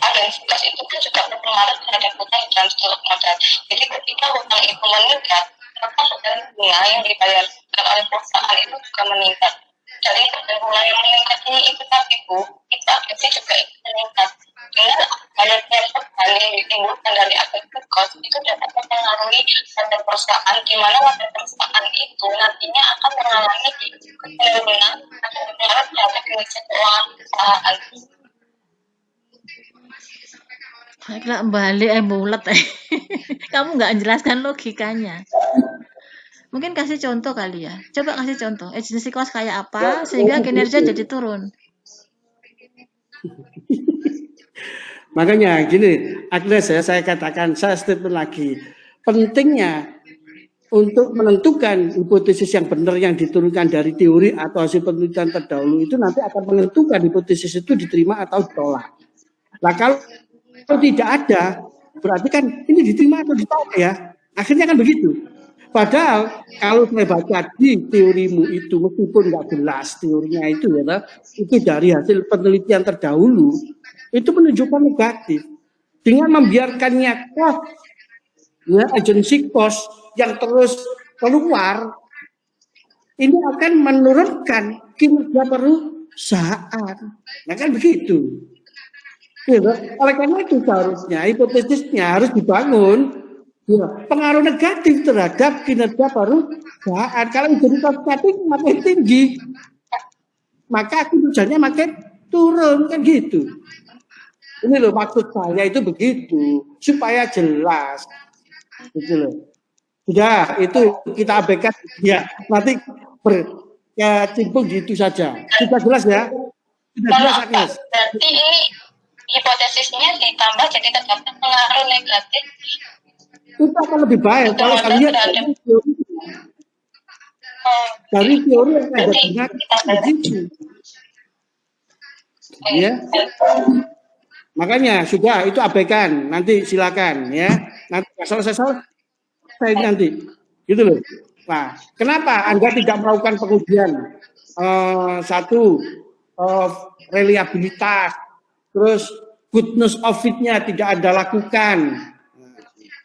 agensi cost itu kan juga berpengaruh terhadap hutang dan stok modal. Jadi ketika hutang itu meningkat, maka hutang bunga yang dibayarkan oleh perusahaan itu juga meningkat. Dari bunga yang meningkat ini itu tadi Bu, itu agensi juga ikut meningkat. Dengan banyaknya beban yang ditimbulkan dari agensi cost itu dapat mempengaruhi pada perusahaan, di mana pada perusahaan itu nantinya akan mengalami penurunan atau berpengaruh terhadap kinerja keuangan perusahaan. Kira balik bulat. Kamu nggak menjelaskan logikanya. Mungkin kasih contoh kali ya. Coba kasih contoh. Agency cost kayak apa sehingga kinerja jadi turun. Makanya gini, Agnes ya, saya katakan, saya statement lagi. Pentingnya untuk menentukan hipotesis yang benar yang diturunkan dari teori atau hasil penelitian terdahulu itu nanti akan menentukan hipotesis itu diterima atau ditolak. Nah kalau tidak ada, berarti kan ini diterima atau ditolak ya. Akhirnya kan begitu. Padahal kalau saya baca di teorimu itu, meskipun nggak jelas teorinya itu ya, itu dari hasil penelitian terdahulu, itu menunjukkan negatif. Dengan membiarkannya cost, ya, agency cost yang terus keluar, ini akan menurunkan kinerja perusahaan. Nah kan begitu. Ya, oleh karena itu seharusnya hipotesisnya harus dibangun ya, pengaruh negatif terhadap kinerja perusahaan. Kalau jadi negatif makin tinggi, maka kinerjanya makin turun kan gitu. Ini loh maksud saya itu begitu supaya jelas, gitu loh. Sudah itu kita abaikan ya nanti berkecimpung gitu saja. Sudah jelas ya? Sudah jelas Agnes. Berarti ini hipotesisnya ditambah jadi terdapat pengaruh negatif. Itu akan lebih baik kalau kalian Dari teori yang ada gunakan begitu. Ya. Makanya sudah itu abaikan, nanti silakan ya. Nanti selesai nanti. Gitu loh. Nah, kenapa Anda tidak melakukan pengujian? Satu, reliabilitas, terus goodness of it-nya tidak Anda lakukan.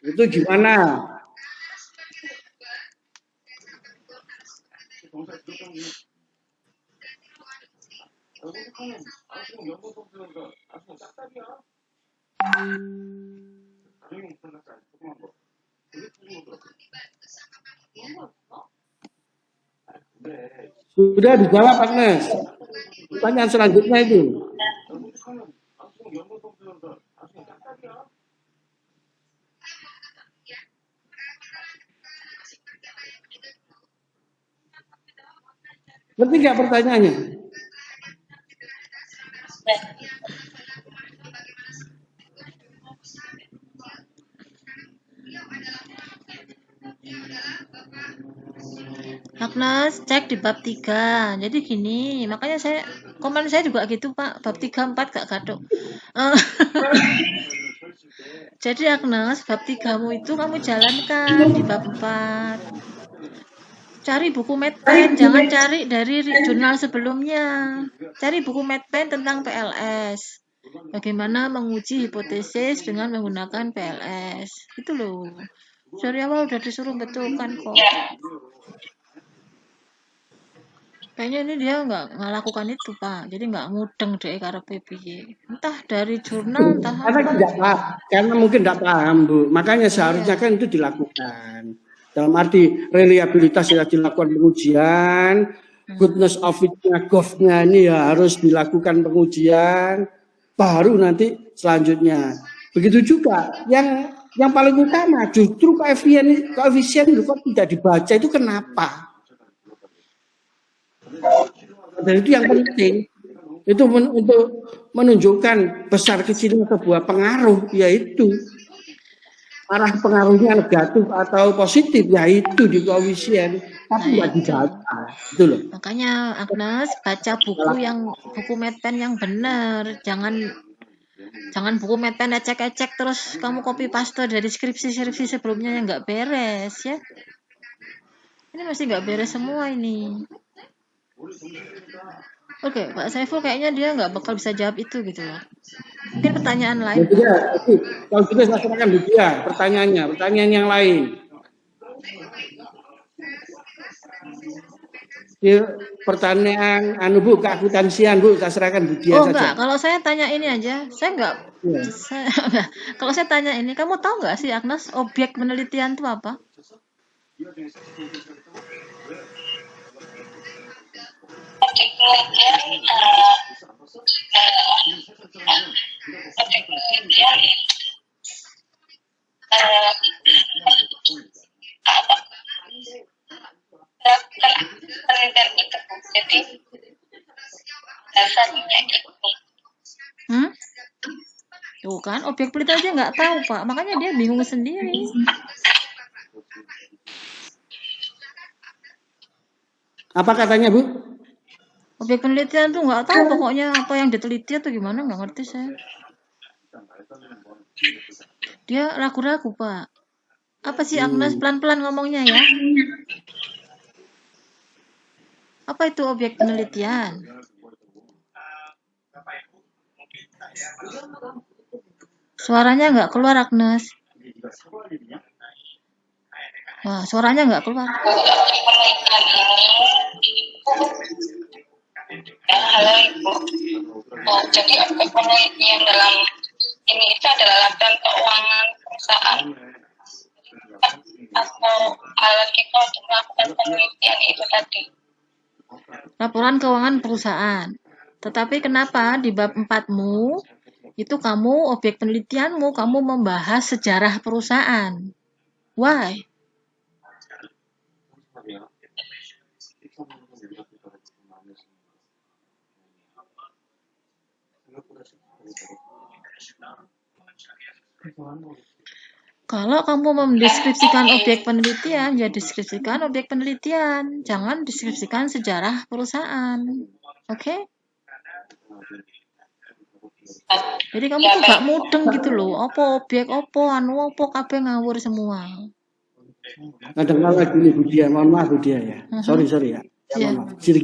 Itu gimana? Sudah dijawab Agnes. Pertanyaan selanjutnya itu. Ngerti nggak pertanyaannya? Agnes, cek di bab 3. Jadi gini, makanya komen saya juga gitu, Pak. Bab 3, 4 gak gaduh. Jadi Agnes, bab 3-mu itu kamu jalankan di bab 4. Cari buku Medpen, jangan cari dari jurnal sebelumnya. Cari buku Medpen tentang PLS. Bagaimana menguji hipotesis dengan menggunakan PLS. Itu loh. Dari awal udah disuruh betulkan kok. Kayaknya ini dia nggak lakukan itu, Pak. Jadi nggak mudeng deh karo piye. Entah dari jurnal, entah Karena apa. tidak paham, karena mungkin tidak paham, Bu. Makanya seharusnya kan itu dilakukan. Dalam arti reliabilitas sudah dilakukan pengujian, goodness of it-nya, GOV-nya ini ya harus dilakukan pengujian, baru nanti selanjutnya. Begitu juga yang paling utama justru koefisien itu kok tidak dibaca itu kenapa? Dan itu yang penting. Itu untuk menunjukkan besar kecilnya sebuah pengaruh, yaitu arah pengaruhnya negatif atau positif, yaitu di koefisien, tapi nggak dibaca, itu loh. Makanya Agnes baca buku Medpen yang benar, jangan buku Medpen ecek-ecek terus kamu copy paste dari skripsi sebelumnya yang nggak beres ya. Ini masih nggak beres semua ini. Oke, Pak Saiful kayaknya dia nggak bakal bisa jawab itu gitu loh. Mungkin pertanyaan lain. Kalau juga saya serahkan Bu Dia pertanyaan yang lain. Pertanyaan Bu keakuntansian Bu, saya serahkan Bu Dia saja. Enggak, kalau saya tanya ini aja, kalau saya tanya ini, kamu tahu nggak sih Agnes, objek penelitian itu apa? Tuh kan, objek penelitian aja nggak tahu Pak, makanya dia bingung sendiri. Apa katanya Bu? Objek penelitian tuh nggak tahu pokoknya apa yang diteliti atau gimana, nggak ngerti saya. Dia ragu-ragu Pak. Apa sih Agnes, pelan-pelan ngomongnya ya. Apa itu objek penelitian? Suaranya nggak keluar Agnes. Wah, suaranya nggak keluar. Halo Ibu. Jadi objek penelitian dalam ini itu adalah laporan keuangan perusahaan atau alat kita untuk melakukan penelitian itu tadi. Laporan keuangan perusahaan. Tetapi kenapa di bab 4-mu itu kamu objek penelitianmu kamu membahas sejarah perusahaan? Why? Kalau kamu mendeskripsikan objek penelitian, ya deskripsikan objek penelitian. Jangan deskripsikan sejarah perusahaan. Oke? Jadi kamu tuh gak mudeng gitu loh. Apa objek, apa anu, apa kabeh ngawur semua. Kadang-kala gini Bu Dia, mohon maaf Bu Dia ya. Sorry ya. Iya. Mohon maaf. Jadi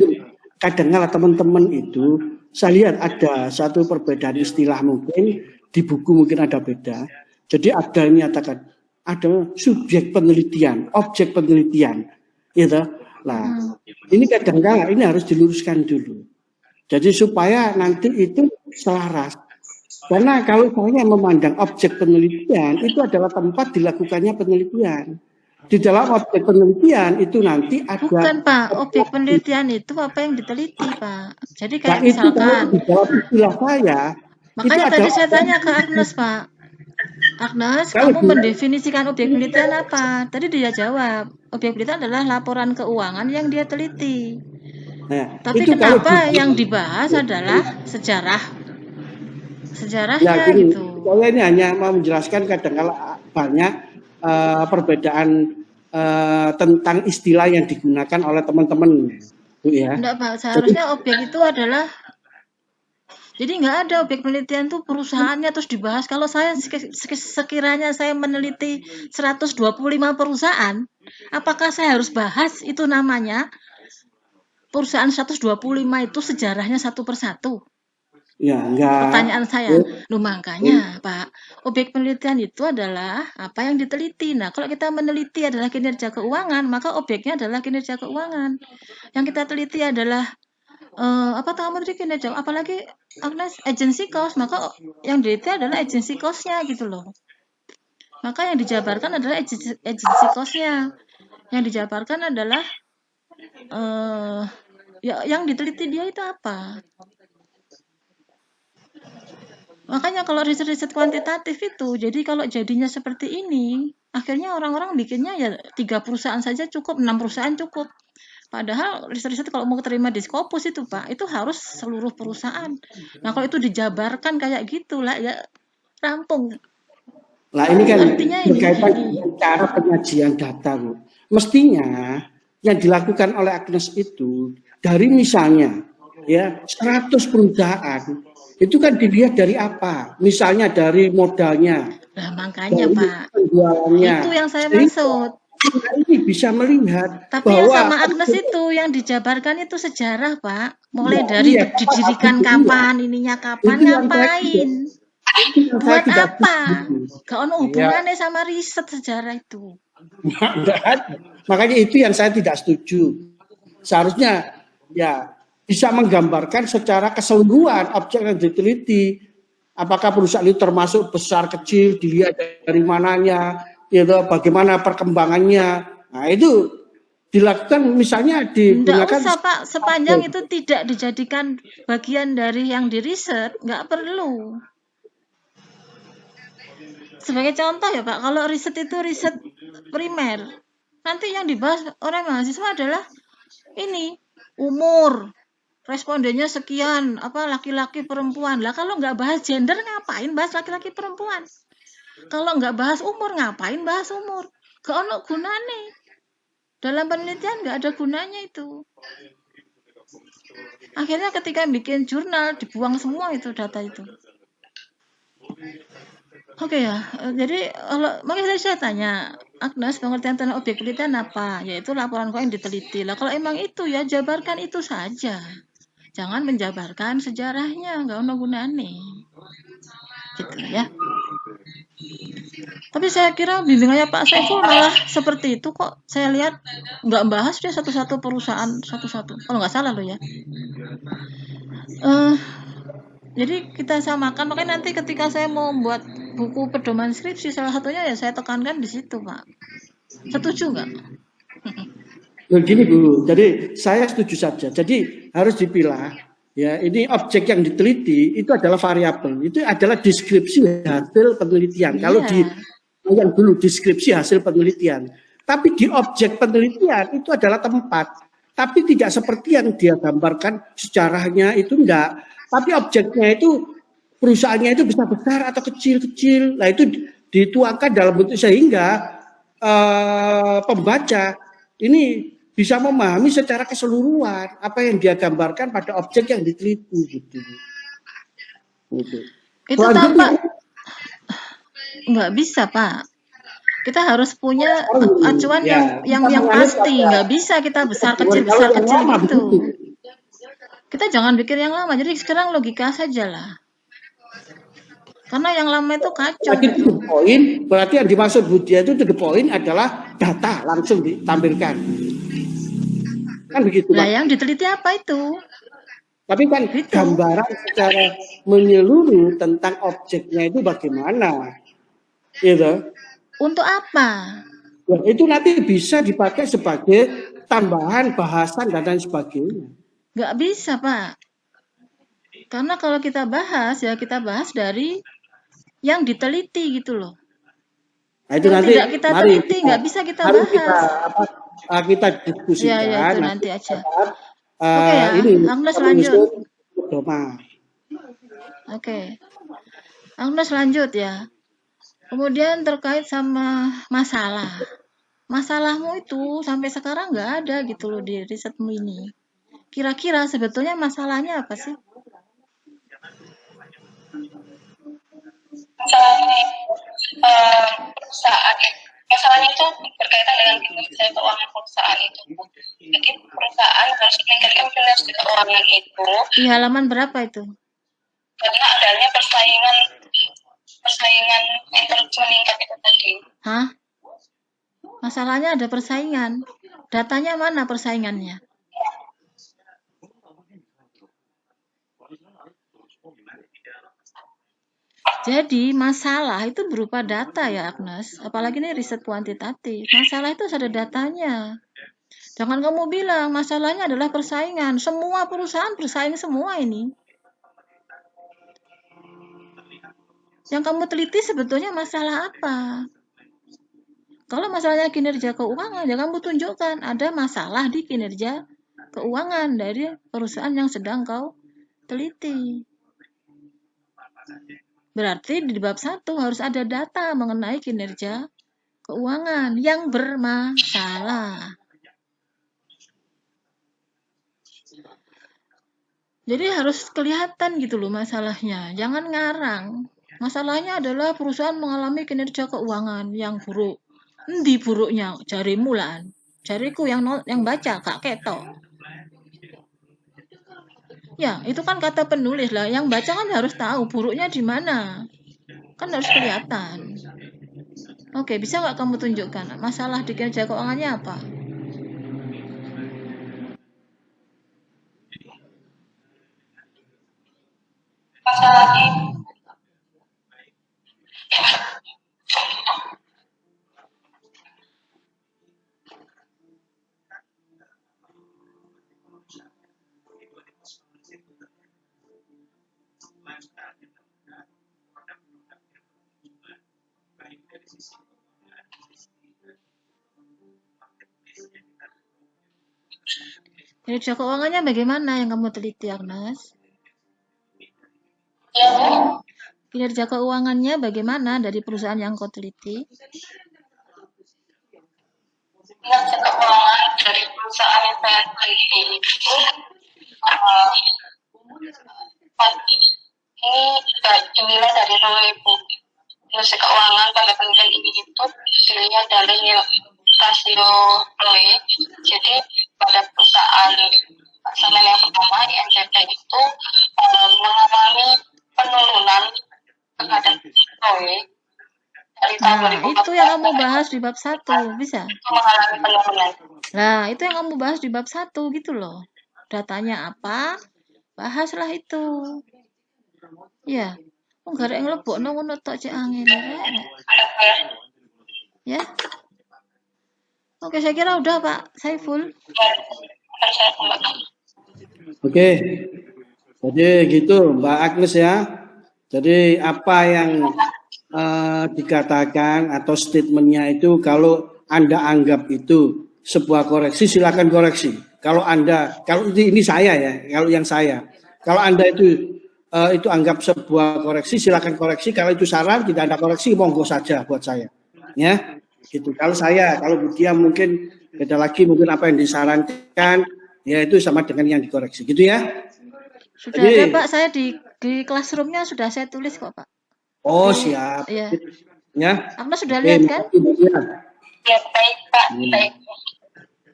kadang-kala teman-teman itu, saya lihat ada satu perbedaan istilah mungkin, di buku mungkin ada beda. Jadi ada yang menyatakan, ada subjek penelitian, objek penelitian. Gitu. Nah, ini kadang-kala ini harus diluruskan dulu. Jadi supaya nanti itu selaras. Karena kalau saya memandang objek penelitian, itu adalah tempat dilakukannya penelitian. Di dalam objek penelitian itu nanti ada... Bukan Pak, objek penelitian itu apa yang diteliti Pak. Jadi Nah, kayak itu kalau misalkan, di dalam istilah saya, makanya itu tadi ada saya tanya ke Agnes Pak. Agnes, Kalau kamu dia- mendefinisikan objek penelitian apa? Tadi dia jawab, objek penelitian adalah laporan keuangan yang dia teliti. Nah, Tapi itu kalau kenapa di- yang dibahas adalah sejarahnya Ya, gini, gitu. saya ini hanya mau menjelaskan kadang-kala banyak perbedaan tentang istilah yang digunakan oleh teman-teman, Bu ya. Enggak Pak, seharusnya objek itu adalah, jadi nggak ada objek penelitian tuh perusahaannya terus dibahas. Kalau saya sekiranya saya meneliti 125 perusahaan, apakah saya harus bahas itu namanya perusahaan 125 itu sejarahnya satu persatu? Ya, enggak. Pertanyaan saya, loh makanya Pak, objek penelitian itu adalah apa yang diteliti. Nah, kalau kita meneliti adalah kinerja keuangan, maka objeknya adalah kinerja keuangan. Yang kita teliti adalah apa tahu tadi kinerja, apalagi Agnes agency cost, maka yang diteliti adalah agency cost-nya gitu loh. Maka yang dijabarkan adalah agency cost-nya. Yang dijabarkan adalah ya yang diteliti dia itu apa. Makanya kalau riset-riset kuantitatif itu, jadi kalau jadinya seperti ini, akhirnya orang-orang bikinnya ya 3 perusahaan saja cukup, 6 perusahaan cukup. Padahal riset-riset kalau mau terima di Scopus itu Pak, itu harus seluruh perusahaan. Nah kalau itu dijabarkan kayak gitu lah ya rampung. Nah, ini kan Artinya ini. berkaitan dengan cara penyajian data, Bu. Mestinya yang dilakukan oleh Agnes itu dari misalnya ya 100 perusahaan itu kan dilihat dari apa? Misalnya dari modalnya, Nah makanya dari Pak, penjualannya. itu yang saya Sehingga maksud. kita ini bisa melihat Tapi yang bahwa sama Agnes itu yang dijabarkan itu sejarah Pak. Mulai Ya, dari iya, didirikan Pak, kapan, ininya kapan, Itu yang saya ngapain. saya Buat tidak apa? setuju. Gak ada hubungannya sama riset sejarah itu. Nggak ada. Makanya itu yang saya tidak setuju. Seharusnya ya bisa menggambarkan secara keseluruhan objek yang diteliti. Apakah perusahaan itu termasuk besar kecil, dilihat dari mananya, gitu, bagaimana perkembangannya. Nah itu dilakukan misalnya Nggak digunakan usah Pak, sepanjang itu tidak dijadikan bagian dari yang diriset, nggak perlu. Sebagai contoh ya Pak, kalau riset itu riset primer, nanti yang dibahas oleh mahasiswa adalah ini, umur, respondennya sekian, apa laki-laki perempuan. Lah kalau nggak bahas gender ngapain bahas laki-laki perempuan? Kalau nggak bahas umur ngapain bahas umur? Gak ono gunane. Dalam penelitian nggak ada gunanya itu. Akhirnya ketika bikin jurnal dibuang semua itu data itu. Oke ya, jadi makanya saya tanya, Agnes, pengertian tentang objek penelitian apa? Yaitu laporan keuangan yang diteliti. Lah kalau emang itu ya jabarkan itu saja. Jangan menjabarkan sejarahnya, nggak ada gunanya. Gitu ya. Tapi saya kira bimbingannya Pak Saiful malah seperti itu kok. Saya lihat nggak bahas dia satu-satu perusahaan satu-satu. Kalau nggak salah loh ya. Jadi kita samakan, makanya nanti ketika saya mau membuat buku pedoman skripsi, salah satunya ya saya tekankan di situ, Pak. Setuju nggak? Begini Bu, jadi saya setuju saja. Jadi harus dipilah. Ya, ini objek yang diteliti itu adalah variabel. Itu adalah deskripsi hasil penelitian. Iya. Kalau di yang dulu deskripsi hasil penelitian. Tapi di objek penelitian itu adalah tempat. Tapi tidak seperti yang dia gambarkan sejarahnya itu enggak. Tapi objeknya itu perusahaannya itu bisa besar atau kecil-kecil. Nah itu dituangkan dalam bentuk sehingga pembaca ini bisa memahami secara keseluruhan apa yang dia gambarkan pada objek yang diteliti gitu. Itu tanpa nggak bisa, Pak. Kita harus punya acuan yang pasti. Nggak bisa kita besar kecil gitu. Kita jangan pikir yang lama. Jadi sekarang logika saja lah. Karena yang lama itu kacau. Jadi to the point, berarti yang dimaksud Budia itu to the point adalah data langsung ditampilkan. Kan begitu, Nah, Pak. yang diteliti apa itu? Tapi kan gambaran secara menyeluruh tentang objeknya itu bagaimana, gitu. Untuk apa? Nah, itu nanti bisa dipakai sebagai tambahan bahasan dan lain sebagainya. Nggak bisa, Pak. Karena kalau kita bahas, ya kita bahas dari yang diteliti gitu loh. Nah, itu Yang nanti tidak kita teliti, nggak bisa kita bahas. Kita diskusikan. Ya, itu nanti aja. Oke ya, ini Agnes lanjut. Doma. Oke. Agnes lanjut ya. Kemudian terkait sama masalah. Masalahmu itu sampai sekarang nggak ada gitu loh di risetmu ini. Kira-kira sebetulnya masalahnya apa sih? Masalahnya itu berkaitan dengan kinerja keuangan perusahaan itu. Jadi perusahaan harus meningkatkan kinerja keuangan itu. Di halaman berapa itu? Karena adanya persaingan yang terus meningkat itu tadi. Hah? Masalahnya ada persaingan. Datanya mana persaingannya? Jadi masalah itu berupa data ya Agnes. Apalagi ini riset kuantitatif. Masalah itu ada datanya. Jangan kamu bilang masalahnya adalah persaingan. Semua perusahaan bersaing semua ini. Yang kamu teliti sebetulnya masalah apa? Kalau masalahnya kinerja keuangan, ya kamu tunjukkan ada masalah di kinerja keuangan dari perusahaan yang sedang kau teliti. Berarti di bab 1 harus ada data mengenai kinerja keuangan yang bermasalah. Jadi harus kelihatan gitu loh masalahnya. Jangan ngarang. Masalahnya adalah perusahaan mengalami kinerja keuangan yang buruk. Endi buruknya? Jarimu lah. Jariku yang baca, Kak Keto. Ya, itu kan kata penulis lah. Yang baca kan harus tahu buruknya di mana. Kan harus kelihatan. Oke, bisa nggak kamu tunjukkan masalah di kinerja keuangannya apa? Masalahnya Kinerja keuangannya bagaimana yang kamu teliti, Agnes? Kinerja keuangannya bagaimana dari perusahaan yang kau teliti? kinerja keuangan dari perusahaan yang saya teliti itu ini dinilai dari ROE. Kinerja keuangan pada penelitian ini itu dilihat dari rasio ROE. Jadi pada perusahaan sampel yang pertama INCP itu mengalami penurunan terhadap ROE dari tahun 2014. Itu yang kamu bahas di bab 1, bisa? Mengalami penurunan. Nah, itu yang kamu bahas di bab 1 gitu loh. Datanya apa? Bahaslah itu. Ya. Enggak ada yang lebokno ngono tok cek angin. Ya. Oke, saya kira udah Pak Saiful. Oke. Jadi gitu Mbak Agnes ya. Jadi apa yang dikatakan atau statementnya itu kalau Anda anggap itu sebuah koreksi, silakan koreksi. Kalau ini saya ya, kalau yang saya. Kalau Anda itu itu anggap sebuah koreksi, silakan koreksi. Kalau itu saran, tidak ada koreksi, monggo saja buat saya. Ya, gitu. Kalau saya, kalau Bu Dia mungkin beda lagi, mungkin apa yang disarankan, ya itu sama dengan yang dikoreksi, gitu ya. Sudah Jadi- ada Pak, saya di classroom-nya sudah saya tulis kok Pak. Oh siap. Iya. Ya. Anda sudah Oke, lihat kan? makasih, Bu Dia. Ya, baik, Pak. Baik.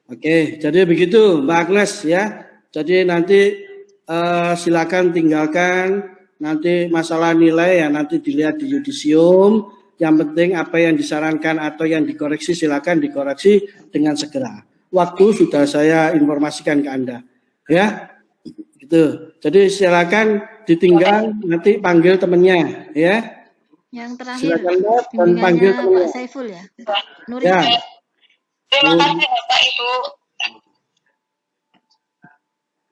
Oke, jadi begitu Mbak Agnes ya. Jadi nanti silakan tinggalkan nanti masalah nilai ya nanti dilihat di yudisium. Yang penting apa yang disarankan atau yang dikoreksi silakan dikoreksi dengan segera. Waktu sudah saya informasikan ke Anda. Ya. Gitu. Jadi silakan ditinggal nanti panggil temannya ya. Yang terakhir Silakan Mbak, dan panggil bimbingannya temannya. Pak Saiful ya. Nuri. Ya. Terima kasih, Bapak Ibu.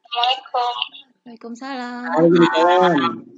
Assalamualaikum. Waalaikumsalam. Waalaikumsalam.